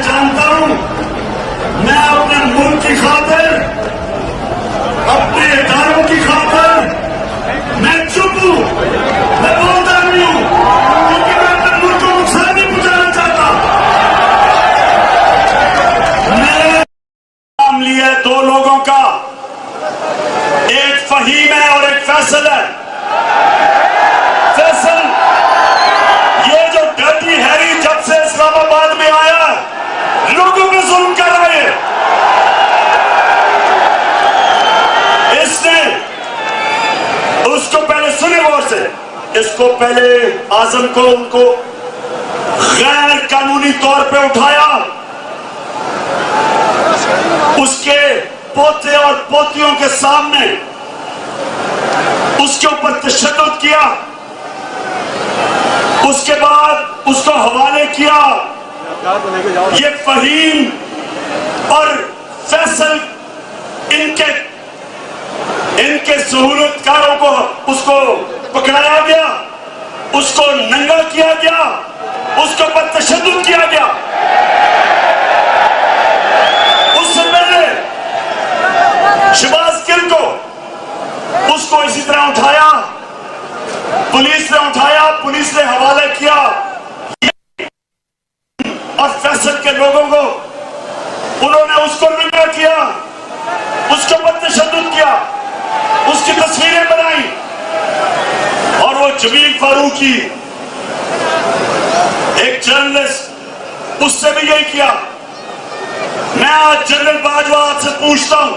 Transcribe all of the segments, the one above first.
जानता हूं, मैं अपने मुल्क की खातिर, अपने इदारों की खातिर मैं चुप हूं, मैं बोलता नहीं हूं, क्योंकि मैं अपने मुल्क को नुकसान नहीं पहुंचाना चाहता। मैंने नाम लिया है दो लोगों का, एक फहीम है और एक फैसल है। फैसल ये जो डर्टी हैरी जब से इस्लामाबाद में आया लोगों पे जुल्म कर रहा है, इसने उसको पहले सुने गौर से, इसको पहले आजम को उनको गैर कानूनी तौर पे उठाया, उसके पोते और पोतियों के सामने उसके ऊपर तशद्दुद किया, उसके बाद उसको हवाले किया। ये फहीम और फैसल इनके सहूलतकारों को उसको पकड़ाया गया, उसको नंगा किया गया, उसके ऊपर तशद्दुद किया गया। उससे पहले शहबाज गिल को उसको इसी तरह उठाया, पुलिस ने उठाया, पुलिस ने हवाले किया और फैसल के लोगों को उन्होंने उसको नंगा किया, उसके ऊपर तशद्दुद किया, उसकी तस्वीरें बनाई और वो जमील फारूकी एक जर्नलिस्ट, उससे भी यही किया। मैं आज जनरल बाजवा आपसे पूछता हूं,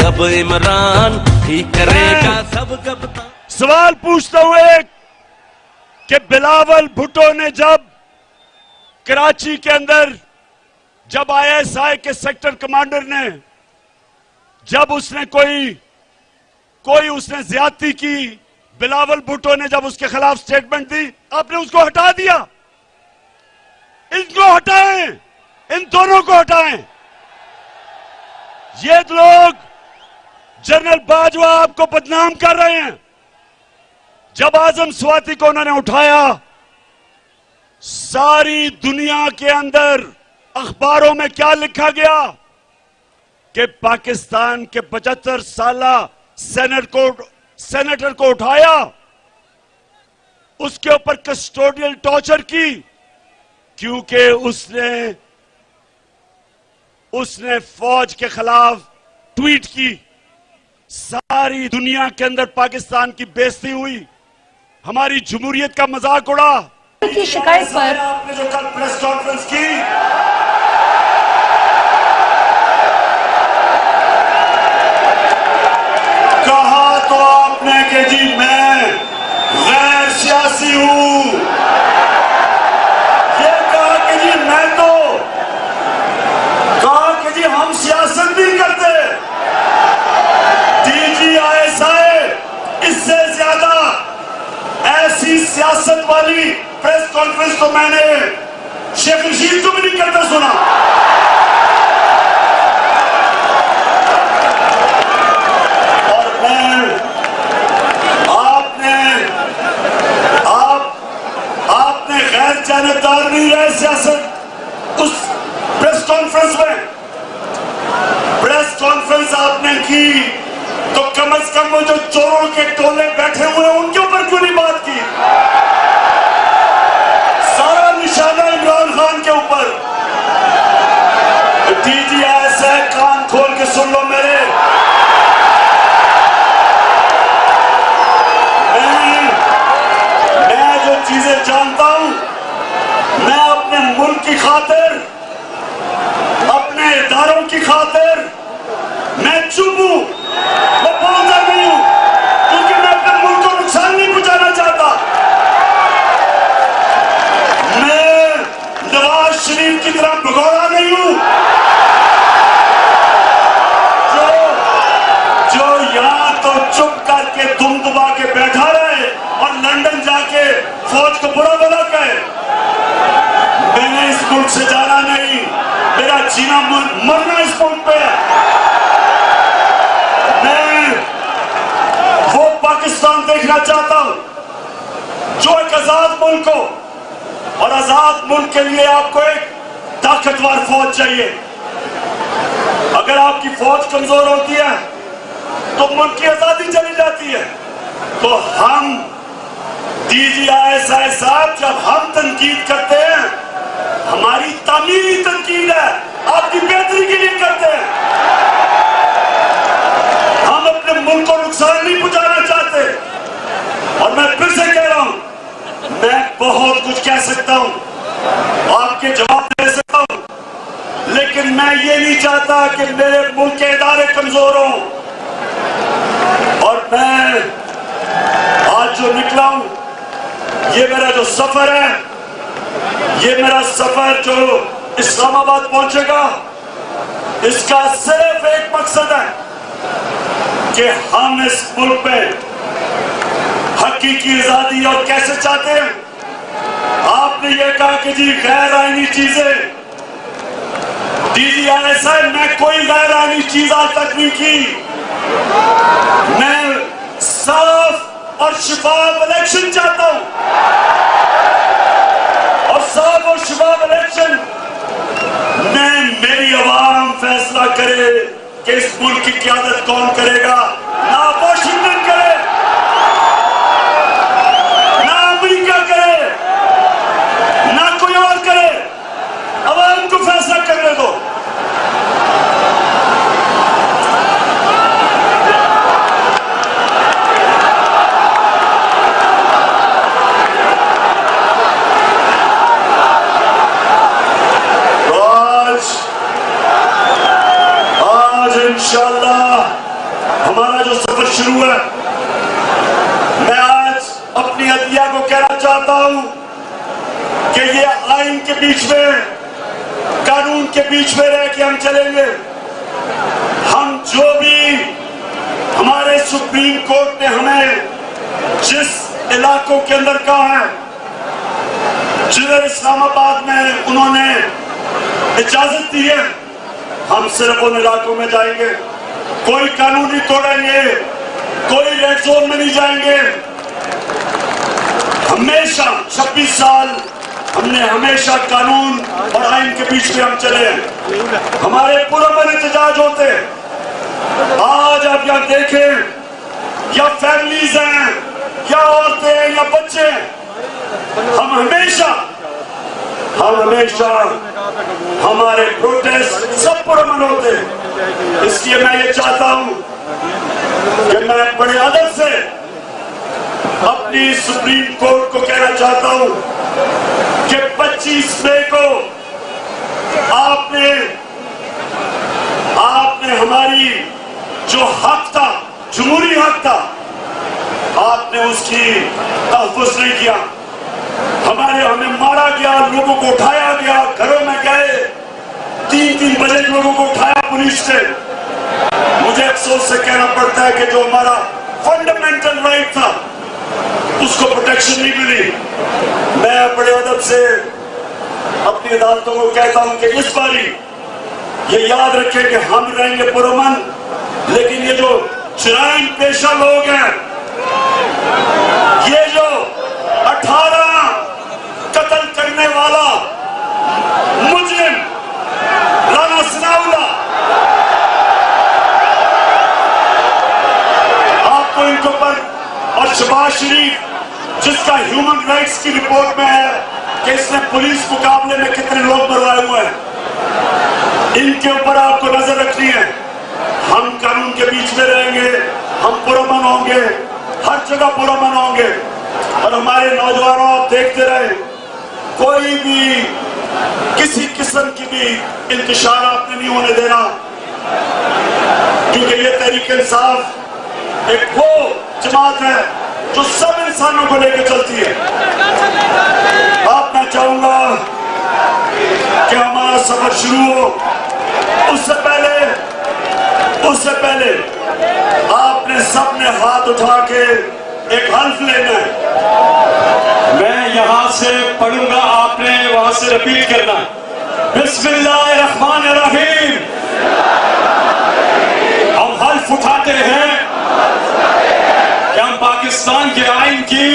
अब इमरान ठीक करेगा सब कप्तान। सवाल पूछता हूं एक कि बिलावल भुट्टो ने जब कराची के अंदर जब आईएसआई के सेक्टर कमांडर ने जब उसने कोई उसने ज्यादती की, बिलावल भुट्टो ने जब उसके खिलाफ स्टेटमेंट दी, आपने उसको हटा दिया। इनको हटाएं, इन दोनों को हटाएं। ये लोग जनरल बाजवा आपको बदनाम कर रहे हैं। जब आजम स्वाति को उन्होंने उठाया, सारी दुनिया के अंदर अखबारों में क्या लिखा गया कि पाकिस्तान के 75 साला सेनेटर को उठाया, उसके ऊपर कस्टोडियल टॉर्चर की, क्योंकि उसने फौज के खिलाफ ट्वीट की। सारी दुनिया के अंदर पाकिस्तान की बेइज्जती हुई, हमारी जमहूरियत का मजाक उड़ा। की शिकायत पर आपने जो कल प्रेस कॉन्फ्रेंस की, कहा तो आपने कि जी मैं गैर सियासी हूं, ये कहा कि जी मैं तो कहा कि जी हम सियासत नहीं करते। डीजीआईएसआई इससे ज्यादा ऐसी सियासत वाली प्रेस कॉन्फ्रेंस तो मैंने शेख रशीद को भी नहीं करता सुना। और आपने गैर जानबदार नहीं रहे सियासत। उस प्रेस कॉन्फ्रेंस में प्रेस कॉन्फ्रेंस आपने की तो कम से कम वो जो चोरों के टोले बैठे हुए हैं उनके ऊपर क्यों नहीं बात की? सारा निशाना इमरान खान के ऊपर। डीजीआईएसआई कान खोल के सुन लो मेरे, मैं जो चीजें जानता हूं, मैं अपने मुल्क की खातिर, अपने इदारों की खातिर मैं चुप हूं, मैं बोलता नहीं हूं, क्योंकि मैं अपने मुल्क को नुकसान नहीं पहुंचाना चाहता। मैं नवाज शरीफ की तरह भगोड़ा नहीं हूं जो यहां तो चुप करके दुम दबा के बैठा रहे और लंदन जाके फौज को बुरा भला कहे। मैंने इस मुल्क से जाना नहीं, मेरा जीना मरना इस मुल्क पे है। मैं मुल्क को, और आजाद मुल्क के लिए आपको एक ताकतवर फौज चाहिए। अगर आपकी फौज कमजोर होती है तो मुल्क की आजादी चली जाती है। तो हम DGI साहब, जब हम तनकीद करते हैं, हमारी तामीरी तनकीद है, आपकी बेहतरी के लिए करते हैं। हम अपने मुल्क को नुकसान नहीं पहुंचाना चाहते। और मैं फिर से कह रहा हूं, मैं बहुत कुछ कह सकता हूं, आपके जवाब दे सकता हूं, लेकिन मैं ये नहीं चाहता कि मेरे मुल्क के इदारे कमजोर हों। और मैं आज जो निकला हूं, ये मेरा जो सफर है, ये मेरा सफर जो इस्लामाबाद पहुंचेगा, इसका सिर्फ एक मकसद है कि हम इस मुल्क में हकीकी आजादी और कैसे चाहते हैं। आपने ये कहा कि जी गैर आईनी चीजें, DGI साहब, मैं कोई गैर आईनी चीज आज तक नहीं की। मैं साफ और शफाफ इलेक्शन चाहता हूं, और साफ और शफाफ इलेक्शन में मेरी आवाम फैसला करे कि इस मुल्क की क़यादत कौन करेगा। ना वाशिंगटन करे, ना अमेरिका करे, ना कोई और करे, आवाम को फैसला करने दो। इंशाअल्लाह हमारा जो सफर शुरू है, मैं आज अपनी अदलिया को कहना चाहता हूं कि ये आइन के बीच में, कानून के बीच में रह के हम चलेंगे। हम जो भी, हमारे सुप्रीम कोर्ट ने हमें जिस इलाकों के अंदर कहा है, जिधर इस्लामाबाद में उन्होंने इजाजत दी है, हम सिर्फ उन इलाकों में जाएंगे। कोई कानून नहीं तोड़ेंगे, कोई रेड जोन में नहीं जाएंगे। हमेशा 26 साल हमने हमेशा कानून और आइन के बीच में हम चले हैं। हमारे पुरअमन एहतजाज होते हैं। आज आप यहाँ देखें, या फैमिलीज हैं, या औरतें हैं, या बच्चे हैं, हम हमेशा हमारे प्रोटेस्ट सब पुरअमन होते हैं। इसलिए मैं ये चाहता हूं कि मैं बड़े अदब से अपनी सुप्रीम कोर्ट को कहना चाहता हूं कि 25 मई को आपने हमारी जो हक था, जमहूरी हक था, आपने उसकी तहफ़्फ़ुज़ नहीं किया। हमें मारा गया, लोगों को उठाया गया, घरों में गए, 3-3 बजे लोगों को उठाया पुलिस से। मुझे अफसोस से कहना पड़ता है कि जो हमारा फंडामेंटल राइट था, उसको प्रोटेक्शन नहीं मिली। मैं बड़े अदब से अपनी अदालतों को कहता हूं कि इस बारी ये याद रखें कि हम रहेंगे पुरअमन, लेकिन ये जो जराइम पेशा लोग हैं, ये जो 18 कत्ल करने वाला मुजरिम राना सनाउल्लाह, आपको इनके ऊपर, और शहबाज शरीफ जिसका ह्यूमन राइट्स की रिपोर्ट में है कि इसने पुलिस मुकाबले में कितने लोग मरवाए हुए हैं, इनके ऊपर आपको नजर रखनी है। हम कानून के बीच में रहेंगे, हम पुरअमन होंगे, हर जगह पुरअमन होंगे। और हमारे नौजवानों, आप देखते रहे, कोई भी किसी किस्म की भी इंतशार आपने नहीं होने देना, क्योंकि ये तहरीक इंसाफ एक वो जमात है जो सब इंसानों को लेकर चलती है। अब मैं चाहूंगा कि हमारा सफर शुरू हो, उससे पहले आपने सबने हाथ उठा के एक हल्फ लेना है। मैं यहाँ से पढ़ूंगा, आपने वहां से रिपीट करना। बिस्मिल्लाहिर्रहमानिर्रहीम। हम हल्फ उठाते हैं कि हम पाकिस्तान के आइन की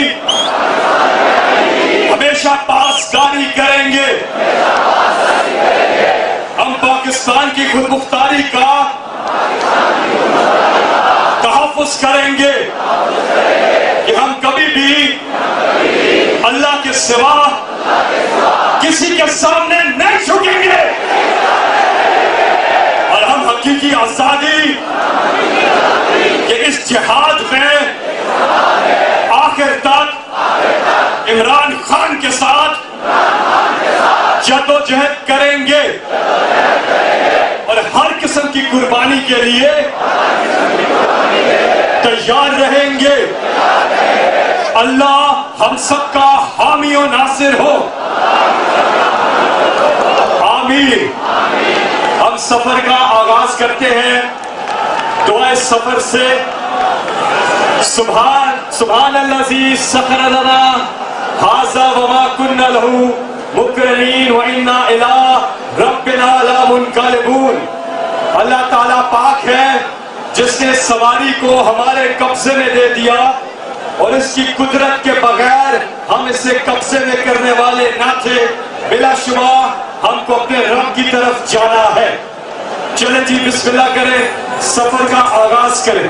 खुद मुख्तारी का तहफ़्फ़ुज़ करेंगे कि हम कभी भी अल्लाह के सिवा किसी के सामने नहीं झुकेंगे और हम हकीकी आजादी के इस जिहाद में आखिर तक इमरान खान के साथ जदोजहद करेंगे और हर किस्म की कुर्बानी के लिए तैयार रहेंगे। अल्लाह हम सबका हामी और नासिर हो, आमीन। हम सफर का आगाज करते हैं दुआ सफर से। सुभान अल्लाज़ी सखर लना हाज़ा वमा कुन्ना लहू मुक़रिनीन व इन्ना इला रब्बिना लमुनक़लिबून। अल्लाह ताला पाक है जिसने सवारी को हमारे कब्जे में दे दिया और इसकी कुदरत के बगैर हम इसे कब्जे में करने वाले ना थे। बिलाशुबा हमको अपने रब की तरफ जाना है। चले जी बिस्मिल्लाह करें, सफर का आगाज करें।